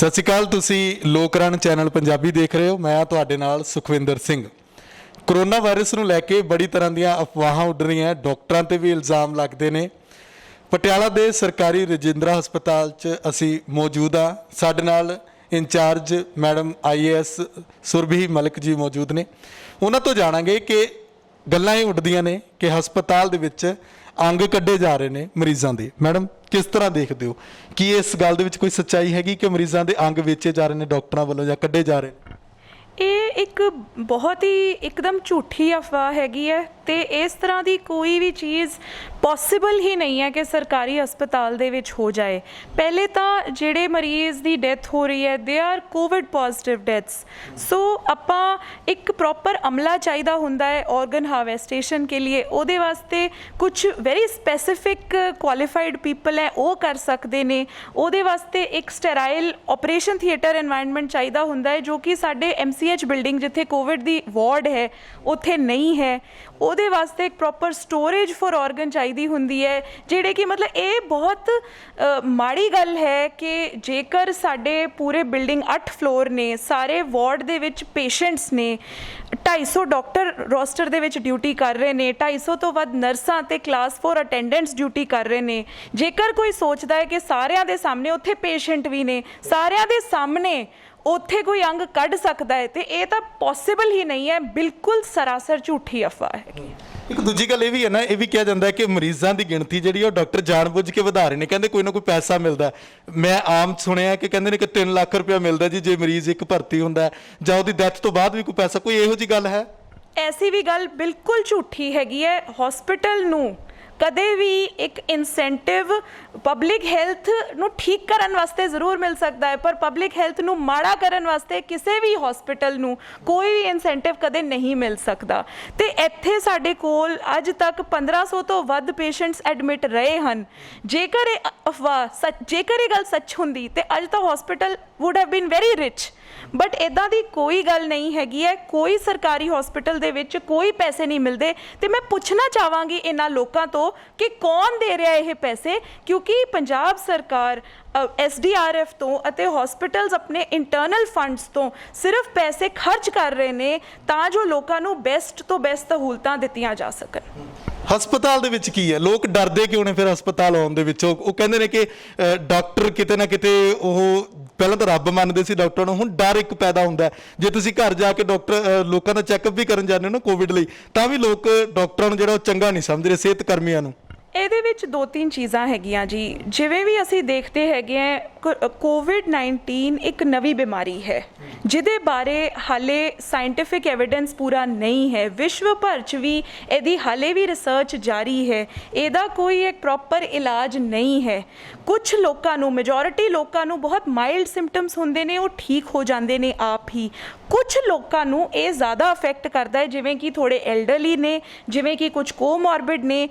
ਸਤਿ ਸ਼੍ਰੀ ਅਕਾਲ। ਤੁਸੀਂ ਲੋਕਰਨ ਚੈਨਲ ਪੰਜਾਬੀ ਦੇਖ ਰਹੇ ਹੋ। ਮੈਂ ਤੁਹਾਡੇ ਨਾਲ ਸੁਖਵਿੰਦਰ ਸਿੰਘ। ਕੋਰੋਨਾ ਵਾਇਰਸ ਨੂੰ ਲੈ ਕੇ ਬੜੀ ਤਰ੍ਹਾਂ ਦੀਆਂ ਅਫਵਾਹਾਂ ਉੱਡ ਰਹੀਆਂ। ਡਾਕਟਰਾਂ ਤੇ ਵੀ ਇਲਜ਼ਾਮ ਲੱਗਦੇ ਨੇ। ਪਟਿਆਲਾ ਦੇ ਸਰਕਾਰੀ ਰਜਿੰਦਰਾ ਹਸਪਤਾਲ 'ਚ ਅਸੀਂ ਮੌਜੂਦ ਹਾਂ। ਸਾਡੇ ਨਾਲ incharge madam IAS Surbhi Malik ji ਮੌਜੂਦ ਨੇ। ਉਹਨਾਂ ਤੋਂ ਜਾਣਾਂਗੇ ਕਿ ਗੱਲਾਂ ਇਹ ਉੱਡਦੀਆਂ ਨੇ ਕਿ ਹਸਪਤਾਲ ਦੇ ਵਿੱਚ ਅੰਗ ਕੱਢੇ ਜਾ ਰਹੇ ਨੇ ਮਰੀਜ਼ਾਂ ਦੇ। ਮੈਡਮ, ਕਿਸ ਤਰ੍ਹਾਂ ਦੇਖਦੇ ਹੋ ਕਿ ਇਸ ਗੱਲ ਦੇ ਵਿੱਚ ਕੋਈ ਸੱਚਾਈ ਹੈਗੀ ਕਿ ਮਰੀਜ਼ਾਂ ਦੇ ਅੰਗ ਵੇਚੇ ਜਾ ਰਹੇ ਨੇ ਡਾਕਟਰਾਂ ਵੱਲੋਂ ਜਾਂ ਕੱਢੇ ਜਾ ਰਹੇ ਨੇ? ਇਹ ਇੱਕ ਬਹੁਤ ਹੀ ਇੱਕਦਮ ਝੂਠੀ ਅਫਵਾਹ ਹੈਗੀ ਹੈ ਤੇ ਇਸ ਤਰ੍ਹਾਂ ਦੀ ਕੋਈ ਵੀ ਚੀਜ਼ ਪੋਸੀਬਲ ਹੀ ਨਹੀਂ ਹੈ ਕਿ ਸਰਕਾਰੀ ਹਸਪਤਾਲ ਦੇ ਵਿੱਚ ਹੋ ਜਾਏ। ਪਹਿਲੇ ਤਾਂ ਜਿਹੜੇ ਮਰੀਜ਼ ਦੀ ਡੈਥ ਹੋ ਰਹੀ ਹੈ they are Covid positive deaths. So ਆਪਾਂ ਇੱਕ ਪ੍ਰੋਪਰ ਅਮਲਾ ਚਾਹੀਦਾ ਹੁੰਦਾ ਹੈ ਔਰਗਨ ਹਾਰਵੈਸਟੇਸ਼ਨ के लिए। ਉਹਦੇ ਵਾਸਤੇ ਕੁਝ ਵੈਰੀ ਸਪੈਸੀਫਿਕ ਕੁਆਲੀਫਾਈਡ ਪੀਪਲ ਹੈ ਉਹ ਕਰ ਸਕਦੇ ਨੇ। ਉਹਦੇ ਵਾਸਤੇ ਇੱਕ ਸਟੇਰਾਈਲ ਆਪਰੇਸ਼ਨ ਥੀਏਟਰ ਇਨਵਾਇਰਨਮੈਂਟ ਚਾਹੀਦਾ ਹੁੰਦਾ ਹੈ ਜੋ ਕਿ ਸਾਡੇ MCH ਬਿਲਡਿੰਗ ਜਿੱਥੇ ਕੋਵਿਡ ਦੀ ਵਾਰਡ ਹੈ ਉੱਥੇ ਨਹੀਂ ਹੈ। ਉਹਦੇ ਵਾਸਤੇ ਇੱਕ ਪ੍ਰੋਪਰ ਸਟੋਰੇਜ ਫॉर ਔਰਗਨ ਚਾਹੀਦੀ ਹੁੰਦੀ ਹੈ ਜਿਹੜੇ ਕਿ ਮਤਲਬ ਇਹ ਬਹੁਤ ਮਾੜੀ ਗੱਲ ਹੈ ਕਿ ਜੇਕਰ ਸਾਡੇ ਪੂਰੇ ਬਿਲਡਿੰਗ 8 ਫਲੋਰ ਨੇ, ਸਾਰੇ ਵਾਰਡ ਦੇ ਵਿੱਚ ਪੇਸ਼ੈਂਟਸ ਨੇ, 250 ਡਾਕਟਰ ਰੋਸਟਰ ਦੇ ਵਿੱਚ ਡਿਊਟੀ ਕਰ ਰਹੇ ਨੇ, 250 ਤੋਂ ਵੱਧ ਨਰਸਾਂ ਤੇ ਕਲਾਸ 4 ਅਟੈਂਡੈਂਟਸ ਡਿਊਟੀ ਕਰ ਰਹੇ ਨੇ। ਜੇਕਰ ਕੋਈ ਸੋਚਦਾ ਹੈ ਕਿ ਸਾਰਿਆਂ ਦੇ ਸਾਹਮਣੇ ਉੱਥੇ ਪੇਸ਼ੈਂਟ ਵੀ ਨੇ, ਸਾਰਿਆਂ ਦੇ ਸਾਹਮਣੇ ਉੱਥੇ ਕੋਈ ਅੰਗ ਕੱਢ ਸਕਦਾ ਹੈ ਤੇ ਇਹ ਤਾਂ ਪੋਸੀਬਲ ਹੀ ਨਹੀਂ ਹੈ। ਬਿਲਕੁਲ ਸਰਾਸਰ ਝੂਠੀ ਅਫਵਾਹ ਹੈ। ਇੱਕ ਦੂਜੀ ਗੱਲ ਇਹ ਵੀ ਹੈ ਨਾ, ਇਹ ਵੀ ਕਿਹਾ ਜਾਂਦਾ ਹੈ ਕਿ ਮਰੀਜ਼ਾਂ ਦੀ ਗਿਣਤੀ ਜਿਹੜੀ ਉਹ ਡਾਕਟਰ ਜਾਣਬੁੱਝ ਕੇ ਵਧਾ ਰਹੇ ਨੇ। ਕਹਿੰਦੇ ਕੋਈ ਨਾ ਕੋਈ ਪੈਸਾ ਮਿਲਦਾ। ਮੈਂ ਆਮ ਸੁਣਿਆ ਕਿ ਕਹਿੰਦੇ ਨੇ ਕਿ 3 ਲੱਖ ਰੁਪਇਆ ਮਿਲਦਾ ਜੀ ਜੇ ਮਰੀਜ਼ ਇੱਕ ਭਰਤੀ ਹੁੰਦਾ ਜਾਂ ਉਹਦੀ ਡੈਥ ਤੋਂ ਬਾਅਦ ਵੀ ਕੋਈ ਪੈਸਾ। ਕੋਈ ਇਹੋ ਜਿਹੀ ਗੱਲ ਹੈ? ਐਸੀ ਵੀ ਗੱਲ ਬਿਲਕੁਲ ਝੂਠੀ ਹੈਗੀ ਹੈ। ਹਸਪੀਟਲ ਨੂੰ ਕਦੇ ਵੀ ਇੱਕ ਇਨਸੈਂਟਿਵ ਪਬਲਿਕ ਹੈਲਥ ਨੂੰ ਠੀਕ ਕਰਨ ਵਾਸਤੇ ਜ਼ਰੂਰ ਮਿਲ ਸਕਦਾ ਹੈ ਪਰ ਪਬਲਿਕ ਹੈਲਥ ਨੂੰ ਮਾੜਾ ਕਰਨ ਵਾਸਤੇ ਕਿਸੇ ਵੀ ਹਸਪੀਟਲ ਨੂੰ ਕੋਈ ਵੀ ਇਨਸੈਂਟਿਵ ਕਦੇ ਨਹੀਂ ਮਿਲ ਸਕਦਾ। ਤੇ ਇੱਥੇ ਸਾਡੇ ਕੋਲ ਅੱਜ ਤੱਕ 1500 ਤੋਂ ਵੱਧ ਪੇਸ਼ੈਂਟਸ ਐਡਮਿਟ ਰਹੇ ਹਨ। ਜੇਕਰ ਇਹ ਅਫਵਾਹ ਜੇਕਰ ਇਹ ਗੱਲ ਸੱਚ ਹੁੰਦੀ ਤੇ ਅੱਜ ਤਾਂ hospital wood have been very rich. But ਇੱਦਾਂ ਦੀ ਕੋਈ ਗੱਲ ਨਹੀਂ ਹੈਗੀ ਹੈ। ਕੋਈ ਸਰਕਾਰੀ ਹਸਪੀਟਲ ਦੇ ਵਿੱਚ ਕੋਈ ਪੈਸੇ ਨਹੀਂ ਮਿਲਦੇ। ਤੇ ਮੈਂ ਪੁੱਛਣਾ ਚਾਹਾਂਗੀ ਇਹਨਾਂ ਲੋਕਾਂ ਤੋਂ ਕਿ ਕੌਣ ਦੇ ਰਿਹਾ ਇਹ ਪੈਸੇ, ਕਿਉਂਕਿ ਪੰਜਾਬ ਸਰਕਾਰ SDRF ਤੋਂ ਅਤੇ ਹਸਪੀਟਲਸ ਆਪਣੇ ਇੰਟਰਨਲ ਫੰਡਸ ਤੋਂ ਸਿਰਫ ਪੈਸੇ ਖਰਚ ਕਰ ਰਹੇ ਨੇ ਤਾਂ ਜੋ ਲੋਕਾਂ ਨੂੰ ਬੈਸਟ ਤੋਂ ਬੈਸਟ ਸਹੂਲਤਾਂ ਦਿੱਤੀਆਂ ਜਾ ਸਕਣ। ਹਸਪਤਾਲ ਦੇ ਵਿੱਚ ਕੀ ਹੈ? ਲੋਕ ਡਰਦੇ ਕਿਉਂ ਨੇ ਫਿਰ ਹਸਪਤਾਲ ਆਉਣ ਦੇ ਵਿੱਚ? ਉਹ ਕਹਿੰਦੇ ਨੇ ਕਿ ਡਾਕਟਰ ਕਿਤੇ ਨਾ ਕਿਤੇ ਉਹ ਪਹਿਲਾਂ ਤਾਂ ਰੱਬ ਮੰਨਦੇ ਸੀ ਡਾਕਟਰਾਂ ਨੂੰ, ਹੁਣ ਡਰ ਇੱਕ ਪੈਦਾ ਹੁੰਦਾ। ਜੇ ਤੁਸੀਂ ਘਰ ਜਾ ਕੇ ਡਾਕਟਰ ਲੋਕਾਂ ਦਾ ਚੈੱਕਅਪ ਵੀ ਕਰਨ ਜਾਂਦੇ ਹੋ ਨਾ ਕੋਵਿਡ ਲਈ, ਤਾਂ ਵੀ ਲੋਕ ਡਾਕਟਰਾਂ ਨੂੰ ਜਿਹੜਾ ਉਹ ਚੰਗਾ ਨਹੀਂ ਸਮਝ ਰਹੇ, ਸਿਹਤ ਕਰਮੀਆਂ ਨੂੰ। ਇਹਦੇ ਵਿੱਚ 2-3 ਚੀਜ਼ਾਂ ਹੈਗੀਆਂ ਜੀ। ਜਿਵੇਂ ਵੀ ਅਸੀਂ ਦੇਖਦੇ ਹੈਗੇ ਆ COVID-19 ਇੱਕ ਨਵੀਂ ਬਿਮਾਰੀ ਹੈ ਜਿਹਦੇ ਬਾਰੇ ਹਾਲੇ ਸਾਇੰਟੀਫਿਕ ਐਵੀਡੈਂਸ ਪੂਰਾ ਨਹੀਂ ਹੈ। ਵਿਸ਼ਵ ਭਰ 'ਚ ਵੀ ਇਹਦੀ ਹਾਲੇ ਵੀ ਰਿਸਰਚ ਜਾਰੀ ਹੈ। ਇਹਦਾ ਕੋਈ ਇੱਕ ਪ੍ਰੋਪਰ ਇਲਾਜ ਨਹੀਂ ਹੈ। ਕੁਝ ਲੋਕਾਂ ਨੂੰ, ਮੈਜੋਰਿਟੀ ਲੋਕਾਂ ਨੂੰ ਬਹੁਤ ਮਾਈਲਡ ਸਿੰਪਟਮਸ ਹੁੰਦੇ ਨੇ, ਉਹ ਠੀਕ ਹੋ ਜਾਂਦੇ ਨੇ ਆਪ ਹੀ। ਕੁਝ ਲੋਕਾਂ ਨੂੰ ਇਹ ਜ਼ਿਆਦਾ ਅਫੈਕਟ ਕਰਦਾ ਹੈ ਜਿਵੇਂ ਕਿ ਥੋੜ੍ਹੇ ਐਲਡਰਲੀ ਨੇ, ਜਿਵੇਂ ਕਿ ਕੁਝ ਕੋਮੋਰਬਿਡ ਨੇ,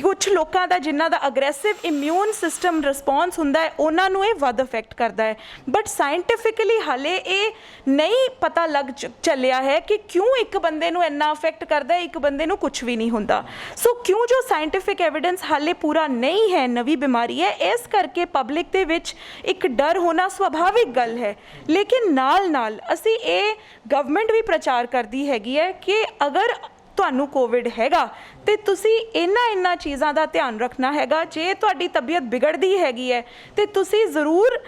ਕੁਝ ਲੋਕਾਂ ਦਾ ਜਿਨ੍ਹਾਂ ਦਾ ਅਗਰੈਸਿਵ ਇਮਿਊਨ ਸਿਸਟਮ ਰਿਸਪੌਂਸ ਹੁੰਦਾ ਹੈ ਉਹਨਾਂ ਨੂੰ ਇਹ ਵੱਧ ਅਫੈਕਟ ਕਰਦਾ ਹੈ। ਬਟ ਸਾਇੰਟੀਫਿਕਲੀ ਹਾਲੇ ਇਹ ਨਹੀਂ ਪਤਾ ਲੱਗ ਚੱਲਿਆ ਹੈ ਕਿ ਕਿਉਂ ਇੱਕ ਬੰਦੇ ਨੂੰ ਇੰਨਾ ਅਫੈਕਟ ਕਰਦਾ ਹੈ, ਇੱਕ ਬੰਦੇ ਨੂੰ ਕੁਝ ਵੀ ਨਹੀਂ ਹੁੰਦਾ। ਸੋ ਕਿਉਂ ਜੋ ਸਾਇੰਟੀਫਿਕ ਐਵੀਡੈਂਸ ਹਾਲੇ ਪੂਰਾ ਨਹੀਂ ਹੈ, ਨਵੀਂ ਬਿਮਾਰੀ ਹੈ, ਇਸ ਕਰਕੇ ਪਬਲਿਕ ਦੇ ਵਿੱਚ ਇੱਕ ਡਰ ਹੋਣਾ ਸੁਭਾਵਿਕ ਗੱਲ ਹੈ। ਲੇਕਿਨ ਨਾਲ ਨਾਲ ਅਸੀਂ ਇਹ ਗਵਰਨਮੈਂਟ ਵੀ ਪ੍ਰਚਾਰ ਕਰਦੀ ਹੈਗੀ ਹੈ ਕਿ ਅਗਰ ਤੁਹਾਨੂੰ ਕੋਵਿਡ ਹੈਗਾ ਤੇ ਤੁਸੀਂ ਇਹਨਾਂ ਚੀਜ਼ਾਂ ਦਾ ਧਿਆਨ ਰੱਖਣਾ ਹੈਗਾ। ਜੇ ਤੁਹਾਡੀ ਤਬੀਅਤ ਵਿਗੜਦੀ ਹੈਗੀ ਹੈ ਤੇ ਤੁਸੀਂ ਜ਼ਰੂਰ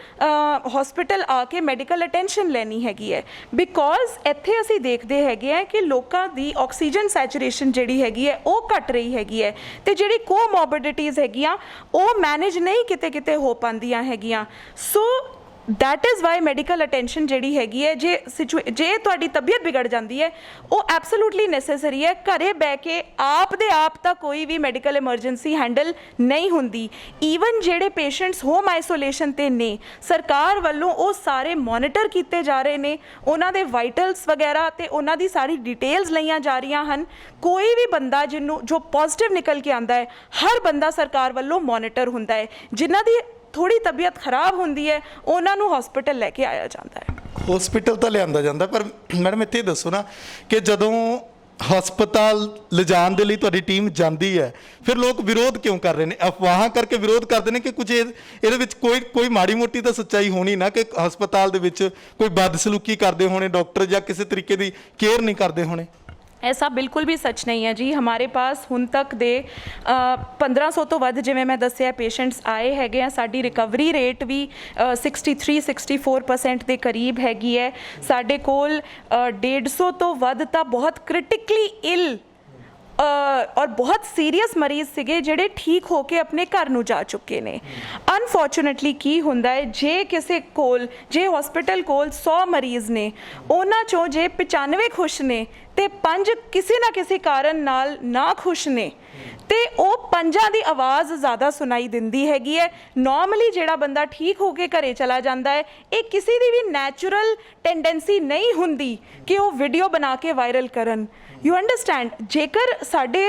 ਹਸਪੀਟਲ ਆ ਕੇ ਮੈਡੀਕਲ ਅਟੈਂਸ਼ਨ ਲੈਣੀ ਹੈਗੀ ਹੈ। ਬਿਕੋਜ਼ ਇੱਥੇ ਅਸੀਂ ਦੇਖਦੇ ਹੈਗੇ ਆ ਕਿ ਲੋਕਾਂ ਦੀ ਆਕਸੀਜਨ ਸੈਚੂਰੇਸ਼ਨ ਜਿਹੜੀ ਹੈਗੀ ਹੈ ਉਹ ਘਟ ਰਹੀ ਹੈਗੀ ਹੈ ਤੇ ਜਿਹੜੀ ਕੋਮੋਰਬਿਡਿਟੀਜ਼ ਹੈਗੀਆਂ ਉਹ ਮੈਨੇਜ ਨਹੀਂ ਕਿਤੇ ਹੋ ਪਾਉਂਦੀਆਂ ਹੈਗੀਆਂ। So that is why medical attention ਜਿਹੜੀ ਹੈਗੀ ਹੈ, ਜੇ ਤੁਹਾਡੀ ਤਬੀਅਤ ਵਿਗੜ ਜਾਂਦੀ ਹੈ ਉਹ ਐਬਸੋਲੂਟਲੀ ਨੈਸੈਸਰੀ ਹੈ। ਘਰੇ ਬਹਿ ਕੇ ਆਪ ਦੇ ਆਪ ਤਾਂ ਕੋਈ ਵੀ ਮੈਡੀਕਲ ਐਮਰਜੈਂਸੀ ਹੈਂਡਲ ਨਹੀਂ ਹੁੰਦੀ। ਈਵਨ ਜਿਹੜੇ ਪੇਸ਼ੈਂਟਸ ਹੋਮ ਆਈਸੋਲੇਸ਼ਨ 'ਤੇ ਨੇ, ਸਰਕਾਰ ਵੱਲੋਂ ਉਹ ਸਾਰੇ ਮੋਨੀਟਰ ਕੀਤੇ ਜਾ ਰਹੇ ਨੇ, ਉਹਨਾਂ ਦੇ ਵਾਈਟਲਸ ਵਗੈਰਾ ਤੇ ਉਹਨਾਂ ਦੀ ਸਾਰੀ ਡਿਟੇਲਸ ਲਈਆਂ ਜਾ ਰਹੀਆਂ ਹਨ। ਕੋਈ ਵੀ ਬੰਦਾ ਜੋ ਪੋਜ਼ਿਟਿਵ ਨਿਕਲ ਕੇ ਆਉਂਦਾ ਹੈ, ਹਰ ਬੰਦਾ ਸਰਕਾਰ ਵੱਲੋਂ ਮੋਨੀਟਰ ਹੁੰਦਾ ਹੈ। ਜਿਨ੍ਹਾਂ ਦੀ ਥੋੜੀ ਤਬੀਅਤ ਖਰਾਬ ਹੁੰਦੀ ਹੈ ਉਹਨਾਂ ਨੂੰ ਹਸਪੀਟਲ ਲੈ ਕੇ ਆਇਆ ਜਾਂਦਾ ਹੈ। ਹਸਪੀਟਲ ਤਾਂ ਲਿਆਂਦਾ ਜਾਂਦਾ, ਪਰ ਮੈਡਮ ਇੱਥੇ ਦੱਸੋ ਨਾ ਕਿ ਜਦੋਂ ਹਸਪਤਾਲ ਲਿਜਾਣ ਦੇ ਲਈ ਤੁਹਾਡੀ ਟੀਮ ਜਾਂਦੀ ਹੈ, ਫਿਰ ਲੋਕ ਵਿਰੋਧ ਕਿਉਂ ਕਰ ਰਹੇ ਨੇ? ਅਫਵਾਹਾਂ ਕਰਕੇ ਵਿਰੋਧ ਕਰਦੇ ਨੇ ਕਿ ਕੁਝ ਇਹਦੇ ਵਿੱਚ ਕੋਈ ਮਾੜੀ ਮੋਟੀ ਤਾਂ ਸੱਚਾਈ ਹੋਣੀ ਨਾ, ਕਿ ਹਸਪਤਾਲ ਦੇ ਵਿੱਚ ਕੋਈ ਬਦਸਲੂਕੀ ਕਰਦੇ ਹੋਣੇ ਡਾਕਟਰ, ਜਾਂ ਕਿਸੇ ਤਰੀਕੇ ਦੀ ਕੇਅਰ ਨਹੀਂ ਕਰਦੇ ਹੋਣੇ? ऐसा बिल्कुल भी सच नहीं है जी। हमारे पास हुण तक दे 1500 तो वध जिवें मैं दस्सिया पेशेंट्स आए हैगे आ। साडी रिकवरी रेट भी 63-64% ਦੇ ਕਰੀਬ ਹੈਗੀ ਹੈ। ਸਾਡੇ ਕੋਲ 150 ਤੋਂ ਵੱਧ ਤਾਂ ਬਹੁਤ ਕ੍ਰਿਟੀਕਲੀ ਇਲ ਔਰ ਬਹੁਤ ਸੀਰੀਅਸ ਮਰੀਜ਼ ਸੀਗੇ ਜਿਹੜੇ ਠੀਕ ਹੋ ਕੇ ਆਪਣੇ ਘਰ ਨੂੰ ਜਾ ਚੁੱਕੇ ਨੇ। ਅਨਫੋਰਚੂਨੇਟਲੀ ਕੀ ਹੁੰਦਾ ਹੈ, ਜੇ ਹਸਪੀਟਲ ਕੋਲ 100 ਮਰੀਜ਼ ਨੇ, ਉਹਨਾਂ ਚੋਂ ਜੇ 95 ਖੁਸ਼ ਨੇ ਤੇ 5 ਕਿਸੇ ਨਾ ਕਿਸੇ ਕਾਰਨ ਨਾਲ ਨਾ ਖੁਸ਼ ਨੇ, ਤੇ ਉਹ ਪੰਜਾਂ ਦੀ ਆਵਾਜ਼ ਜ਼ਿਆਦਾ ਸੁਣਾਈ ਦਿੰਦੀ ਹੈਗੀ ਹੈ। ਨਾਰਮਲੀ ਜਿਹੜਾ ਬੰਦਾ ਠੀਕ ਹੋ ਕੇ ਘਰੇ ਚਲਾ ਜਾਂਦਾ ਹੈ, ਇਹ ਕਿਸੇ ਦੀ ਵੀ ਨੈਚੁਰਲ ਟੈਂਡੈਂਸੀ ਨਹੀਂ ਹੁੰਦੀ ਕਿ ਉਹ ਵੀਡੀਓ ਬਣਾ ਕੇ ਵਾਇਰਲ ਕਰਨ। You understand? ਜੇਕਰ ਸਾਡੇ